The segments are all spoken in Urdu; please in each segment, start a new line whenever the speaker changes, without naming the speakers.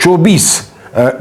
24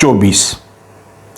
24।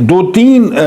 2-3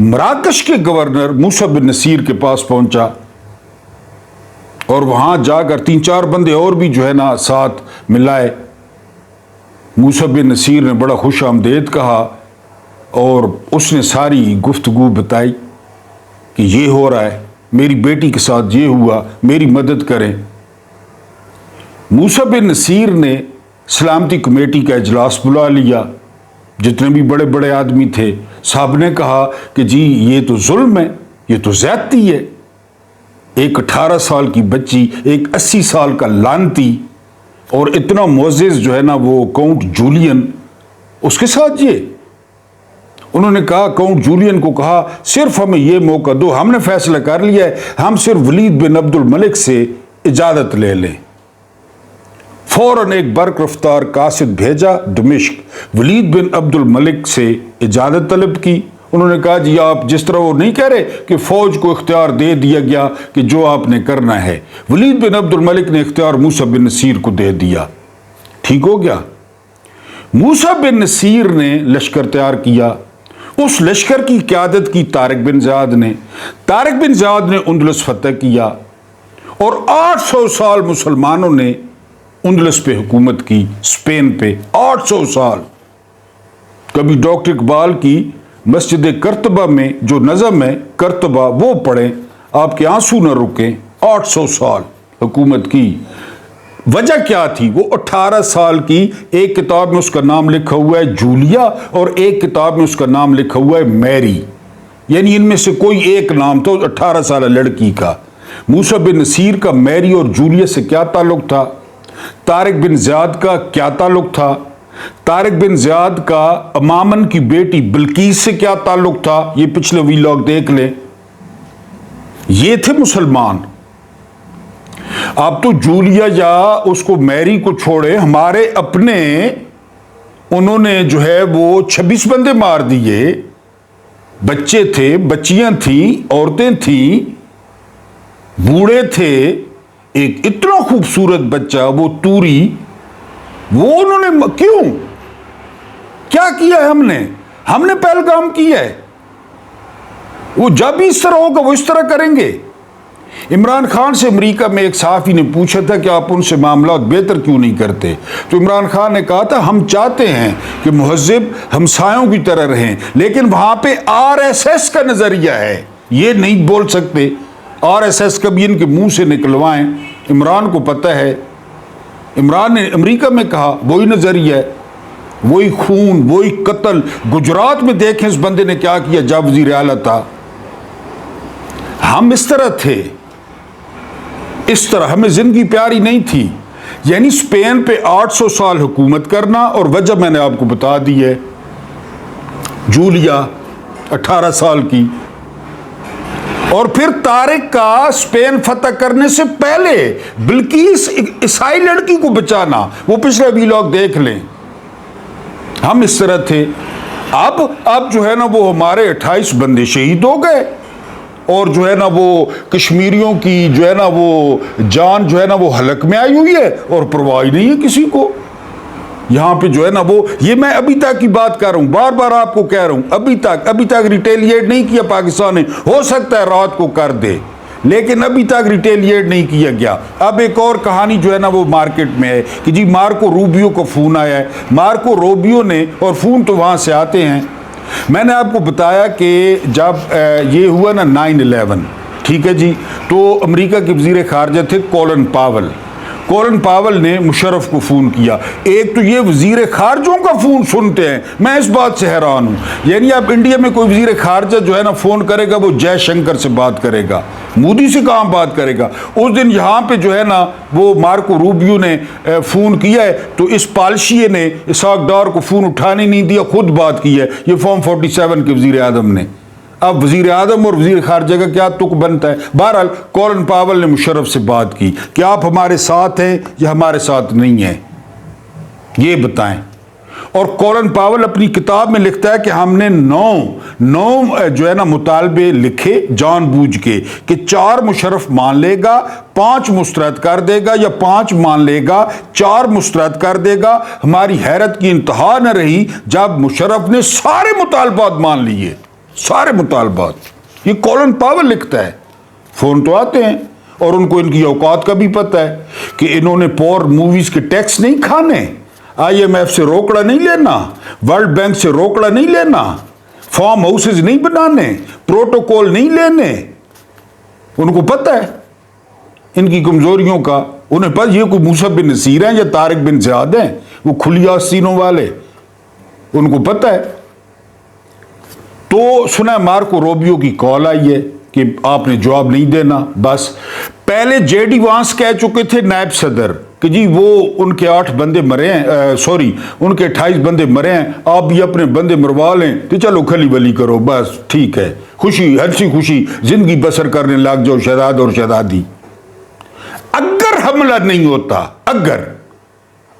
مراکش کے گورنر موسیٰ بن نصیر کے پاس پہنچا اور وہاں جا کر 3-4 بندے اور بھی جو ہے نا ساتھ ملائے. موسیٰ بن نصیر نے بڑا خوش آمدید کہا اور اس نے ساری گفتگو بتائی کہ یہ ہو رہا ہے، میری بیٹی کے ساتھ یہ ہوا، میری مدد کریں. موسیٰ بن نصیر نے سلامتی کمیٹی کا اجلاس بلا لیا، جتنے بھی بڑے بڑے آدمی تھے صاحب نے کہا کہ جی یہ تو ظلم ہے، یہ تو زیادتی ہے. ایک 18 سال کی بچی، ایک 80 سال کا لانتی اور اتنا معزز جو ہے نا وہ کاؤنٹ جولین، اس کے ساتھ یہ. انہوں نے کہا، کاؤنٹ جولین کو کہا صرف ہمیں یہ موقع دو، ہم نے فیصلہ کر لیا ہے، ہم صرف ولید بن عبد الملک سے اجازت لے لیں. فوراً ایک برق رفتار قاصد بھیجا دمشق، ولید بن عبد الملک سے اجازت طلب کی. انہوں نے کہا جی آپ جس طرح وہ نہیں کہہ رہے کہ فوج کو اختیار دے دیا گیا کہ جو آپ نے کرنا ہے، ولید بن عبد الملک نے اختیار موسیٰ بن نصیر کو دے دیا. ٹھیک ہو گیا. موسیٰ بن نصیر نے لشکر تیار کیا. اس لشکر کی قیادت کی طارق بن زیاد نے. طارق بن زیاد نے اندلس فتح کیا اور 800 سال مسلمانوں نے اندلس پہ حکومت کی، اسپین پہ 800 سال. کبھی ڈاکٹر اقبال کی مسجد کرتبہ میں جو نظم ہے کرتبہ وہ پڑھیں، آپ کے آنسو نہ رکیں. 800 سال حکومت کی. وجہ کیا تھی؟ وہ 18 سال کی، ایک کتاب میں اس کا نام لکھا ہوا ہے جولیا اور ایک کتاب میں اس کا نام لکھا ہوا ہے میری، یعنی ان میں سے کوئی ایک نام تھا 18 سالہ لڑکی کا. موسیٰ بن نصیر کا میری اور جولیا سے کیا تعلق تھا؟ طارق بن زیاد کا کیا تعلق تھا؟ طارق بن زیاد کا امامن کی بیٹی بلقیس سے کیا تعلق تھا؟ یہ پچھلے ویلاگ دیکھ لیں. یہ تھے مسلمان. اب تو جولیا یا اس کو میری کو چھوڑے، ہمارے اپنے انہوں نے جو ہے وہ 26 بندے مار دیے. بچے تھے، بچیاں تھیں، عورتیں تھیں، بوڑھے تھے. ایک اتنا خوبصورت بچہ وہ توری، وہ انہوں نے کیوں کیا کیا ہے؟ ہم نے پہلگام کیا ہے. وہ جب اس طرح ہوگا وہ اس طرح کریں گے. عمران خان سے امریکہ میں ایک صحافی نے پوچھا تھا کہ آپ ان سے معاملات بہتر کیوں نہیں کرتے؟ تو عمران خان نے کہا تھا ہم چاہتے ہیں کہ مہذب ہمسایوں کی طرح رہیں، لیکن وہاں پہ RSS کا نظریہ ہے، یہ نہیں بول سکتے. RSS کبھی ان کے منہ سے نکلوائیں. عمران کو پتہ ہے. عمران نے امریکہ میں کہا وہی نظریہ ہے، وہی خون، وہی قتل. گجرات میں دیکھیں اس بندے نے کیا کیا جب وزیر اعلیٰ تھا. ہم اس طرح تھے، اس طرح ہمیں زندگی پیاری نہیں تھی. یعنی اسپین پہ 800 سال حکومت کرنا، اور وجہ میں نے آپ کو بتا دی ہے. جولیا 18 سال کی، اور پھر طارق کا اسپین فتح کرنے سے پہلے بلقیس عیسائی لڑکی کو بچانا، وہ پچھلا ویلاگ دیکھ لیں. ہم اس طرح تھے. اب جو ہے نا وہ ہمارے 28 بندے شہید ہو گئے، اور جو ہے نا وہ کشمیریوں کی جو ہے نا وہ جان جو ہے نا وہ حلق میں آئی ہوئی ہے اور پرواہ نہیں ہے کسی کو. یہاں پہ جو ہے نا وہ، یہ میں ابھی تک کی بات کر رہا ہوں، بار بار آپ کو کہہ رہا ہوں، ابھی تک ریٹیلیٹ نہیں کیا پاکستان نے. ہو سکتا ہے رات کو کر دے، لیکن ابھی تک ریٹیلیٹ نہیں کیا گیا. اب ایک اور کہانی جو ہے نا وہ مارکیٹ میں ہے کہ جی مارکو روبیو کو فون آیا ہے. مارکو روبیو نے، اور فون تو وہاں سے آتے ہیں. میں نے آپ کو بتایا کہ جب یہ ہوا نا 9/11، ٹھیک ہے جی، تو امریکہ کے وزیر خارجہ تھے کولن پاول. کولن پاول نے مشرف کو فون کیا. ایک تو یہ وزیر خارجوں کا فون سنتے ہیں، میں اس بات سے حیران ہوں. یعنی اب انڈیا میں کوئی وزیر خارجہ جو ہے نا فون کرے گا وہ جے شنکر سے بات کرے گا، مودی سے کہاں بات کرے گا. اس دن یہاں پہ جو ہے نا وہ مارکو روبیو نے فون کیا ہے، تو اس پالشیے نے اسحاق ڈار کو فون اٹھانے نہیں دیا، خود بات کی ہے. یہ فارم 47 کے وزیر اعظم نے. اب وزیر اعظم اور وزیر خارجہ کا کیا تک بنتا ہے؟ بہرحال کولن پاول نے مشرف سے بات کی کہ آپ ہمارے ساتھ ہیں یا ہمارے ساتھ نہیں ہیں، یہ بتائیں. اور کولن پاول اپنی کتاب میں لکھتا ہے کہ ہم نے 9 جو ہے نا مطالبے لکھے جان بوجھ کے، کہ 4 مشرف مان لے گا، 5 مسترد کر دے گا، یا 5 مان لے گا 4 مسترد کر دے گا. ہماری حیرت کی انتہا نہ رہی جب مشرف نے سارے مطالبات مان لیے، سارے مطالبات یہ کولن پاول لکھتا ہے. فون تو آتے ہیں اور ان کو ان کی اوقات کا بھی پتہ ہے کہ انہوں نے پور موویز کے ٹیکس نہیں کھانے, IMF سے روکڑا نہیں لینا, ورلڈ بینک سے روکڑا نہیں لینا, فارم ہاؤسز نہیں بنانے, پروٹوکول نہیں لینے. ان کو پتہ ہے ان کی کمزوریوں کا. انہیں پتہ یہ کوئی موسیٰ بن نصیر ہیں یا طارق بن زیاد ہیں, وہ کھلی آستینوں والے, ان کو پتہ ہے. تو سنا مارکو روبیو کی کال آئی ہے کہ آپ نے جواب نہیں دینا. بس پہلے جے ڈی وانس کہہ چکے تھے نائب صدر کہ جی وہ ان کے 8 بندے مرے ہیں, ان کے 28 بندے مرے ہیں, آپ بھی اپنے بندے مروا لیں تو چلو کھلی بلی کرو, بس ٹھیک ہے, خوشی ہنسی خوشی زندگی بسر کرنے لگ جاؤ شہزاد اور شہزادی. اگر حملہ نہیں ہوتا, اگر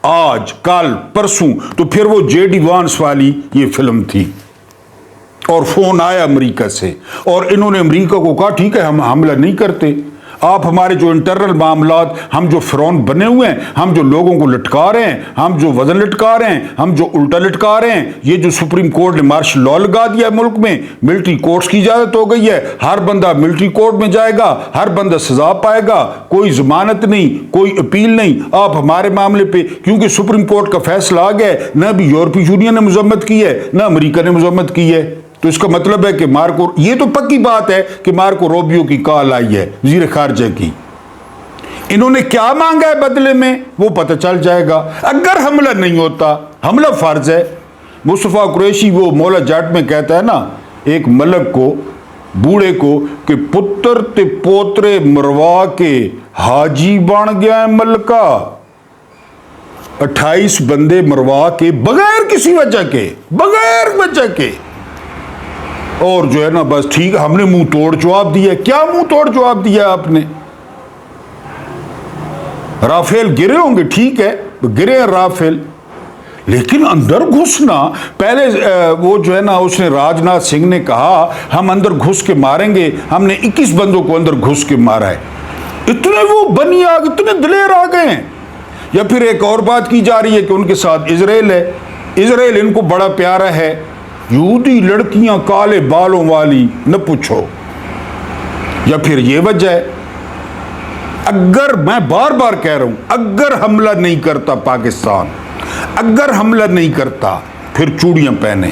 آج کل پرسوں, تو پھر وہ جے ڈی وانس والی یہ فلم تھی. اور فون آیا امریکہ سے اور انہوں نے امریکہ کو کہا ٹھیک ہے ہم حملہ نہیں کرتے, آپ ہمارے جو انٹرنل معاملات, ہم جو فرعون بنے ہوئے ہیں, ہم جو لوگوں کو لٹکا رہے ہیں, ہم جو وزن لٹکا رہے ہیں, ہم جو الٹا لٹکا رہے ہیں, یہ جو سپریم کورٹ نے مارشل لاء لگا دیا ہے ملک میں, ملٹری کورٹس کی اجازت ہو گئی ہے, ہر بندہ ملٹری کورٹ میں جائے گا, ہر بندہ سزا پائے گا, کوئی ضمانت نہیں, کوئی اپیل نہیں. آپ ہمارے معاملے پہ کیونکہ سپریم کورٹ کا فیصلہ آ گیا ہے, نہ بھی یورپی یونین نے مذمت کی ہے نہ امریکہ نے مذمت کی ہے, تو اس کا مطلب ہے کہ یہ تو پکی بات ہے کہ مارکو روبیو کی کال آئی ہے وزیر خارجہ کی. انہوں نے کیا مانگا ہے بدلے میں وہ پتہ چل جائے گا. اگر حملہ نہیں ہوتا, حملہ فرض ہے. مصطفیٰ قریشی وہ مولا جاٹ میں کہتا ہے نا ایک ملک کو, بوڑھے کو, کہ پتر تے پوترے مروا کے حاجی بن گیا ہے ملکہ. 28 بندے مروا کے بغیر کسی وجہ کے, بغیر وجہ کے, اور جو ہے نا بس ٹھیک ہم نے منہ توڑ جواب دیا. کیا منہ توڑ جواب دیا آپ نے؟ رافیل گرے ہوں گے, ٹھیک ہے گرے ہیں رافیل, لیکن اندر گھسنا پہلے وہ جو ہے نا اس نے راج ناتھ سنگھ نے کہا ہم اندر گھس کے ماریں گے, ہم نے 21 بندوں کو اندر گھس کے مارا ہے. اتنے وہ بنی آ گئے, اتنے دلیر آ گئے ہیں. یا پھر ایک اور بات کی جا رہی ہے کہ ان کے ساتھ اسرائیل ہے, اسرائیل ان کو بڑا پیارا ہے. یہودی لڑکیاں کالے بالوں والی نہ پوچھو. یا پھر یہ وجہ ہے, اگر میں بار بار کہہ رہا ہوں اگر حملہ نہیں کرتا پاکستان, اگر حملہ نہیں کرتا, پھر چوڑیاں پہنے,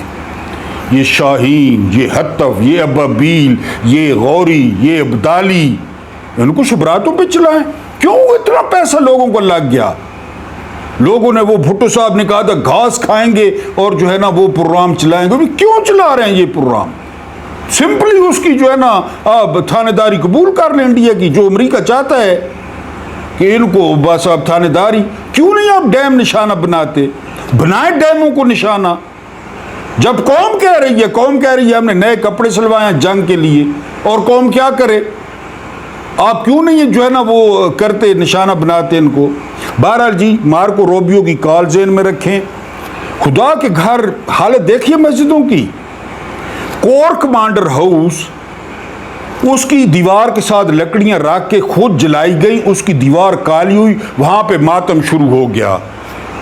یہ شاہین, یہ حتف, یہ ابابیل, یہ غوری, یہ ابدالی, ان کو شبراتوں پہ چلائیں. کیوں اتنا پیسہ لوگوں کو لگ گیا؟ لوگوں نے وہ بھٹو صاحب نے کہا تھا گھاس کھائیں گے اور جو ہے نا وہ پروگرام چلائیں گے. کیوں چلا رہے ہیں یہ پروگرام؟ سمپلی اس کی جو ہے نا آپ تھانے داری قبول کر لیں انڈیا کی, جو امریکہ چاہتا ہے کہ ان کو بس آپ تھانے داری. کیوں نہیں آپ ڈیم نشانہ بناتے؟ بنائے ڈیموں کو نشانہ. جب قوم کہہ رہی ہے ہم نے نئے کپڑے سلوائے ہیں جنگ کے لیے, اور قوم کیا کرے؟ آپ کیوں نہیں جو ہے نا وہ کرتے, نشانہ بناتے ان کو؟ بہرحال جی مارکو روبیو کی کال ذہن میں رکھیں. خدا کے گھر حالت دیکھیے مسجدوں کی. کور کمانڈر ہاؤس, اس کی دیوار کے ساتھ لکڑیاں رکھ کے خود جلائی گئی, اس کی دیوار کالی ہوئی, وہاں پہ ماتم شروع ہو گیا.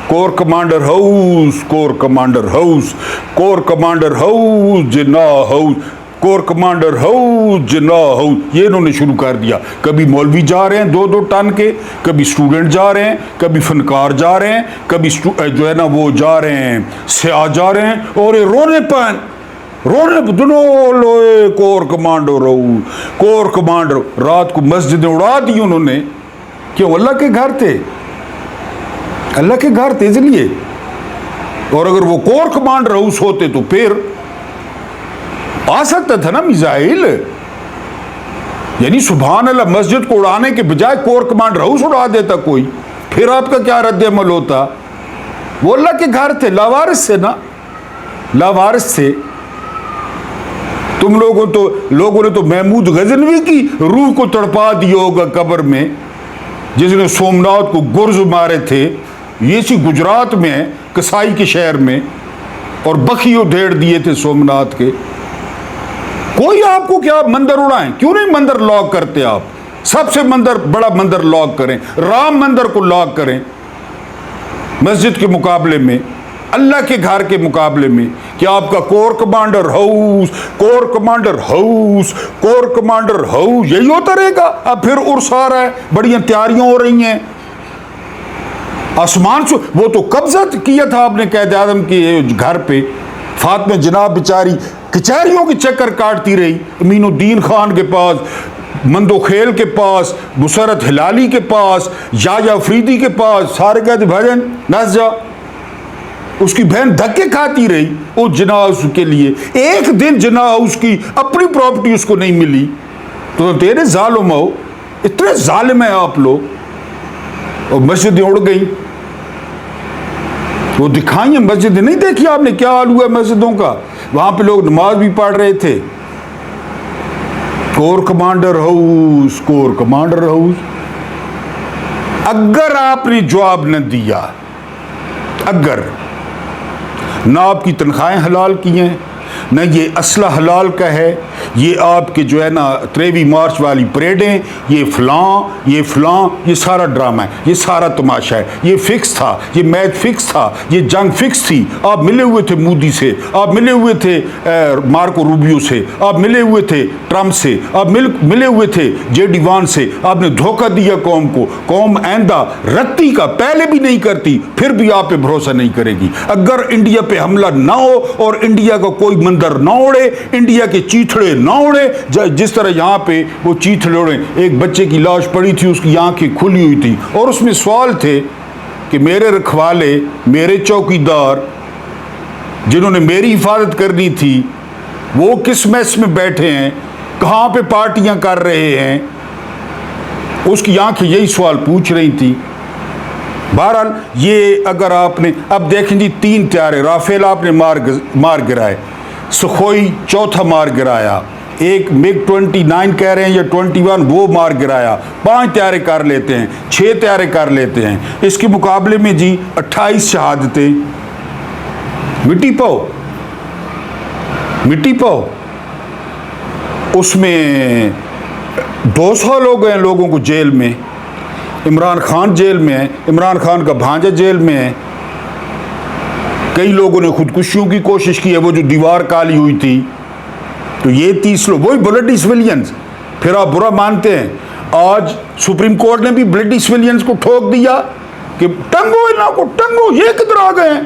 Corps commander house, corps commander house, corps commander house, Jinnah house, corps commander house, Jinnah house, یہ انہوں نے شروع کر دیا. کبھی مولوی جا رہے ہیں 2-2 ٹن کے, کبھی اسٹوڈنٹ جا رہے ہیں, کبھی فنکار جا رہے ہیں, کبھی جو ہے نا وہ جا رہے ہیں سیاح جا رہے ہیں, اور یہ رونے دنوں لوئے corps commander house, corps commander. رات کو مسجدیں اڑا دی انہوں نے. کیوں؟ اللہ کے گھر تھے, اللہ کے گھر تھے اس لیے. اور اگر وہ کور کمانڈر ہاؤس ہوتے تو پھر آ سکتا تھا نا میزائل. یعنی سبحان اللہ, مسجد کو اڑانے کے بجائے کور کمانڈر ہاؤس اڑا دیتا کوئی, پھر آپ کا کیا رد عمل ہوتا؟ وہ اللہ کے گھر تھے, لاوارث تھے نا, لاوارث تھے. تم لوگوں نے تو محمود غزنوی کی روح کو تڑپا دیا ہوگا قبر میں, جس نے سومناتھ کو گرز مارے تھے. یہ سی گجرات میں کسائی کے شہر میں, اور بخیو ڈھیڑ دیے تھے سومناتھ کے. کوئی آپ کو کیا مندر اڑائیں؟ کیوں نہیں مندر لاک کرتے آپ؟ سب سے بڑا مندر لاک کریں, رام مندر کو لاک کریں مسجد کے مقابلے میں. اللہ کے گھر کے مقابلے میں کہ آپ کا کور commander house, corps commander house, corps commander house یہی ہوتا رہے گا؟ اب پھر عرس آ رہا ہے، بڑیاں تیاریاں ہو رہی ہیں، آسمان سے وہ تو قبضہ کیا تھا آپ نے قائد اعظم کے گھر پہ، فاطمہ جناب بیچاری کچہریوں کے چکر کاٹتی رہی، امین الدین خان کے پاس، مندو خیل کے پاس، مسرت ہلالی کے پاس، یایا افریدی کے پاس، سارے کہتے بھجن نس جا، اس کی بہن دھکے کھاتی رہی اس جناح ہاؤس کے لیے، ایک دن جناح ہاؤس کی اپنی پراپرٹی اس کو نہیں ملی، تو تیرے ظالم ہو، اتنے ظالم ہیں آپ لوگ، اور مسجدیں اڑ گئی، وہ دکھائیں مسجدیں نہیں دیکھی آپ نے کیا حال ہوا مسجدوں کا، وہاں پہ لوگ نماز بھی پڑھ رہے تھے، کور commander house, corps commander house, اگر آپ نے جواب نہ دیا، اگر نہ آپ کی تنخواہیں حلال کی ہیں، نہ یہ اسلحہ حلال کا ہے، یہ آپ کے جو ہے نا 23 مارچ والی پریڈیں، یہ فلاں یہ فلاں، یہ سارا ڈرامہ ہے، یہ سارا تماشا ہے، یہ فکس تھا، یہ میچ فکس تھا، یہ جنگ فکس تھی، آپ ملے ہوئے تھے مودی سے، آپ ملے ہوئے تھے مارکو روبیو سے، آپ ملے ہوئے تھے ٹرمپ سے، آپ ملے ہوئے تھے جے ڈی وان سے، آپ نے دھوکہ دیا قوم کو، قوم آئندہ رتی کا پہلے بھی نہیں کرتی، پھر بھی آپ پہ بھروسہ نہیں کرے گی، اگر انڈیا پہ حملہ نہ ہو اور انڈیا کا کوئی مندر نہ اڑے، انڈیا کے چیتھڑے نہ اڑے، جس طرح یہاں پہ وہ چیتھڑے اڑے، ایک بچے کی لاش پڑی تھی، اس کی آنکھیں کھلی ہوئی تھی، اور اس میں سوال تھے کہ میرے رکھوالے، میرے چوکیدار جنہوں نے میری حفاظت کرنی تھی، وہ کس میس میں بیٹھے ہیں، کہاں پہ پارٹیاں کر رہے ہیں، اس کی آنکھیں یہی سوال پوچھ رہی تھی۔ بہرحال یہ اگر آپ نے اب دیکھیں جی 3 طیارے رافیل آپ نے مار گرائے، سخوئی چوتھا مار گرایا، ایک مگ 29 کہہ رہے ہیں یا 21 وہ مار گرایا، 5 طیارے کر لیتے ہیں، 6 طیارے کر لیتے ہیں، اس کے مقابلے میں جی 28 شہادتیں، مٹی پاؤ مٹی پاؤ، اس میں 200 لوگ ہیں لوگوں کو جیل میں، عمران خان جیل میں ہے، عمران خان کا بھانجا جیل میں ہے، کئی لوگوں نے خودکشیوں کی کوشش کی ہے، وہ جو دیوار کالی ہوئی تھی، تو یہ 30 لوگ وہی بلڈی سویلینز، پھر آپ برا مانتے ہیں، آج سپریم کورٹ نے بھی بلڈی سویلینز کو ٹھوک دیا کہ ٹنگو انہوں کو ٹنگو، یہ کدھر آ گئے ہیں،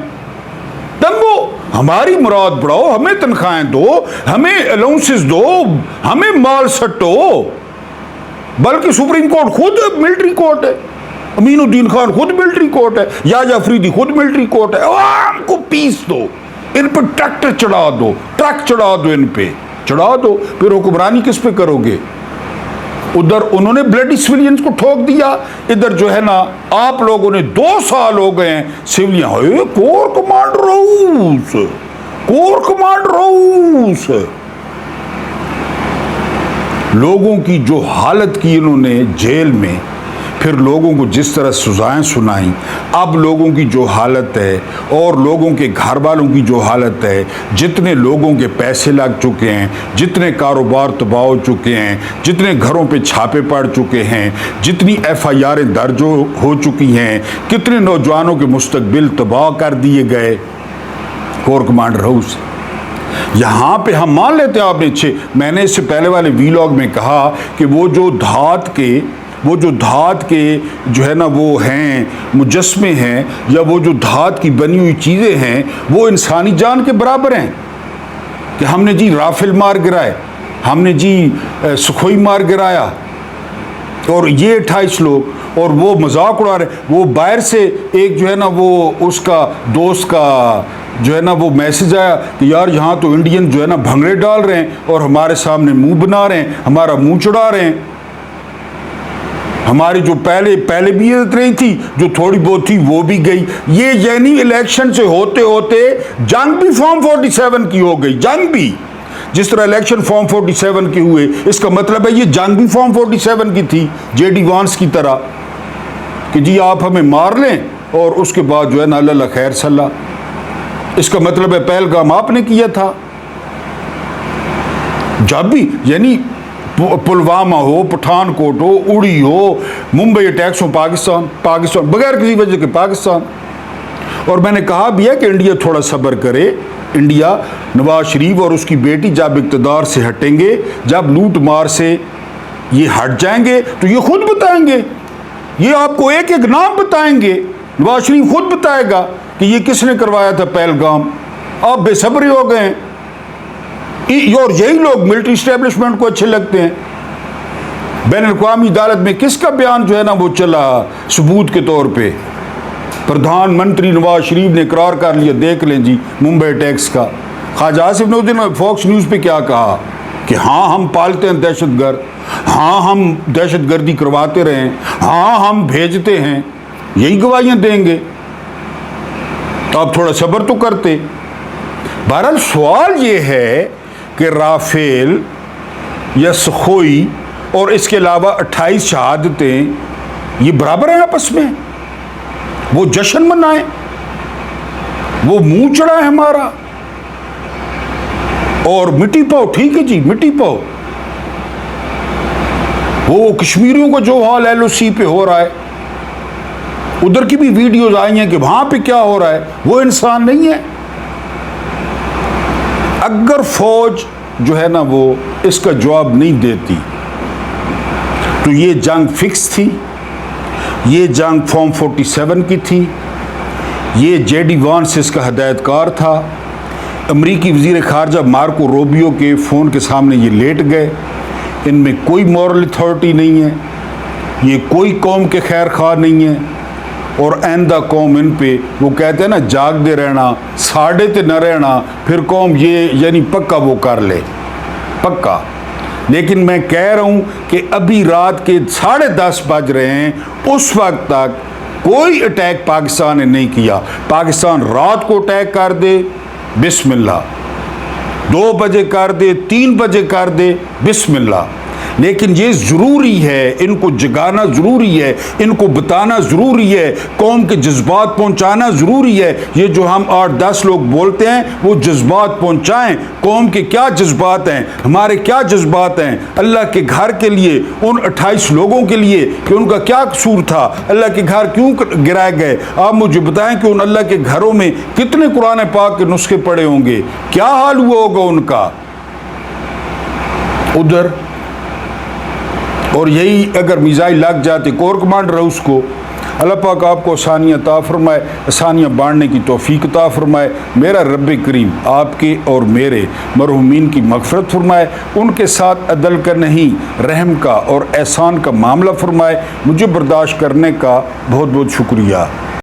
ٹنگو، ہماری مراد بڑھاؤ، ہمیں تنخواہیں دو، ہمیں الاؤنسز دو، ہمیں مال سٹو، بلکہ سپریم کورٹ خود ملٹری کورٹ ہے، امین الدین خان خود ملٹری کورٹ ہے، یایا افریدی خود ملٹری کورٹ ہے، عوام کو پیس دو، ان پہ ٹریکٹر چڑھا دو، ٹرک چڑھا دو، ان پہ چڑھا دو، پھر حکمرانی کس پہ کرو گے؟ ادھر انہوں نے بلڈی سویلینز کو ٹھوک دیا، ادھر جو ہے نا آپ لوگوں نے 2 سال ہو گئے ہیں سویلین، کور commander house, corps commander house, لوگوں کی جو حالت کی انہوں نے جیل میں، پھر لوگوں کو جس طرح سزائیں سنائیں، اب لوگوں کی جو حالت ہے اور لوگوں کے گھر والوں کی جو حالت ہے، جتنے لوگوں کے پیسے لگ چکے ہیں، جتنے کاروبار تباہ ہو چکے ہیں، جتنے گھروں پہ چھاپے پڑ چکے ہیں، جتنی FIR درج ہو چکی ہیں، کتنے نوجوانوں کے مستقبل تباہ کر دیے گئے، کور کمانڈر ہاؤس۔ یہاں پہ ہم مان لیتے ہیں آپ نے میں نے اس سے پہلے والے ویلاگ میں کہا کہ وہ جو دھات کے جو ہے نا وہ ہیں مجسمے ہیں، یا وہ جو دھات کی بنی ہوئی چیزیں ہیں، وہ انسانی جان کے برابر ہیں، کہ ہم نے جی رافیل مار گرائے، ہم نے جی سکھوئی مار گرایا، اور یہ 28 لوگ، اور وہ مذاق اڑا رہے، وہ باہر سے ایک جو ہے نا وہ اس کا دوست کا جو ہے نا وہ میسج آیا کہ یار یہاں تو انڈین جو ہے نا بھنگڑے ڈال رہے ہیں اور ہمارے سامنے منہ بنا رہے ہیں، ہمارا منہ چڑھا رہے ہیں، ہماری جو پہلے بھی عزت رہی تھی، جو تھوڑی بہت تھی وہ بھی گئی۔ یہ یعنی الیکشن سے ہوتے ہوتے جنگ بھی فارم 47 کی ہو گئی، جنگ بھی جس طرح الیکشن فارم 47 کے ہوئے، اس کا مطلب ہے یہ جنگ بھی فارم 47 کی تھی، جے ڈی وانس کی طرح، کہ جی آپ ہمیں مار لیں اور اس کے بعد جو ہے نا اللہ خیر صلاح، اس کا مطلب ہے پہلگام آپ نے کیا تھا۔ جب بھی یعنی پلوامہ ہو، پٹھان کوٹ ہو، اڑی ہو، ممبئی اٹیکس ہو، پاکستان بغیر کسی وجہ کے پاکستان، اور میں نے کہا بھی ہے کہ انڈیا تھوڑا صبر کرے. انڈیا، نواز شریف اور اس کی بیٹی جب اقتدار سے ہٹیں گے، جب لوٹ مار سے یہ ہٹ جائیں گے تو یہ خود بتائیں گے. یہ آپ کو ایک ایک نام بتائیں گے. نواز شریف خود بتائے گا کہ یہ کس نے کروایا تھا پہلگام. آپ بے صبری ہو گئے ہیں. اور یہی لوگ ملٹری اسٹیبلشمنٹ کو اچھے لگتے ہیں. بین الاقوامی عدالت میں کس کا بیان جو ہے نا وہ چلا ثبوت کے طور پہ؟ پردھان منتری نواز شریف نے اقرار کر لیا. دیکھ لیں جی ممبئی ٹیکس کا. خواجہ آصف نودی نے فاکس نیوز پہ کیا کہا کہ ہاں ہم پالتے ہیں دہشت گرد، ہاں ہم دہشت گردی کرواتے رہے ہیں، ہاں ہم بھیجتے ہیں. یہی گواہیاں دیں گے. تو آپ تھوڑا صبر تو کرتے. بہرحال سوال یہ ہے کہ رافیل یا سخوئی اور اس کے علاوہ 28 شہادتیں یہ برابر ہیں آپس میں؟ وہ جشن منائیں، وہ منہ چڑھا ہے ہمارا. اور مٹی پاؤ، ٹھیک ہے جی مٹی پاؤ. وہ کشمیریوں کو جو حال LOC پہ ہو رہا ہے، ادھر کی بھی ویڈیوز آئی ہیں کہ وہاں پہ کیا ہو رہا ہے. وہ انسان نہیں ہے. اگر فوج جو ہے نا وہ اس کا جواب نہیں دیتی تو یہ جنگ فکس تھی. یہ جنگ فارم 47 کی تھی. یہ JD وانس اس کا ہدایت کار تھا. امریکی وزیر خارجہ مارکو روبیو کے فون کے سامنے یہ لیٹ گئے. ان میں کوئی مورل اتھارٹی نہیں ہے. یہ کوئی قوم کے خیر خواہ نہیں ہے. اور آئندہ قوم ان پہ وہ کہتے ہیں نا جاگ دے رہنا، ساڑھے تے نہ رہنا، پھر قوم یہ یعنی پکا وہ کر لے پکا. لیکن میں کہہ رہا ہوں کہ ابھی رات کے 10:30 بج رہے ہیں، اس وقت تک کوئی اٹیک پاکستان نے نہیں کیا. پاکستان رات کو اٹیک کر دے بسم اللہ، 2 بجے کر دے، 3 بجے کر دے بسم اللہ. لیکن یہ ضروری ہے، ان کو جگانا ضروری ہے، ان کو بتانا ضروری ہے، قوم کے جذبات پہنچانا ضروری ہے. یہ جو ہم 8-10 لوگ بولتے ہیں وہ جذبات پہنچائیں. قوم کے کیا جذبات ہیں، ہمارے کیا جذبات ہیں اللہ کے گھر کے لیے، ان 28 لوگوں کے لیے کہ ان کا کیا قصور تھا، اللہ کے گھر کیوں گرائے گئے. آپ مجھے بتائیں کہ ان اللہ کے گھروں میں کتنے قرآن پاک کے نسخے پڑے ہوں گے، کیا حال ہوا ہوگا ان کا ادھر. اور یہی اگر میزائل لگ جاتے، کور کمانڈر ہے اس کو، اللہ پاک آپ کو آسانیاں عطا فرمائے، آسانیاں بانٹنے کی توفیق عطا فرمائے. میرا رب کریم آپ کے اور میرے مرحومین کی مغفرت فرمائے. ان کے ساتھ عدل کا نہیں رحم کا اور احسان کا معاملہ فرمائے. مجھے برداشت کرنے کا بہت بہت شکریہ.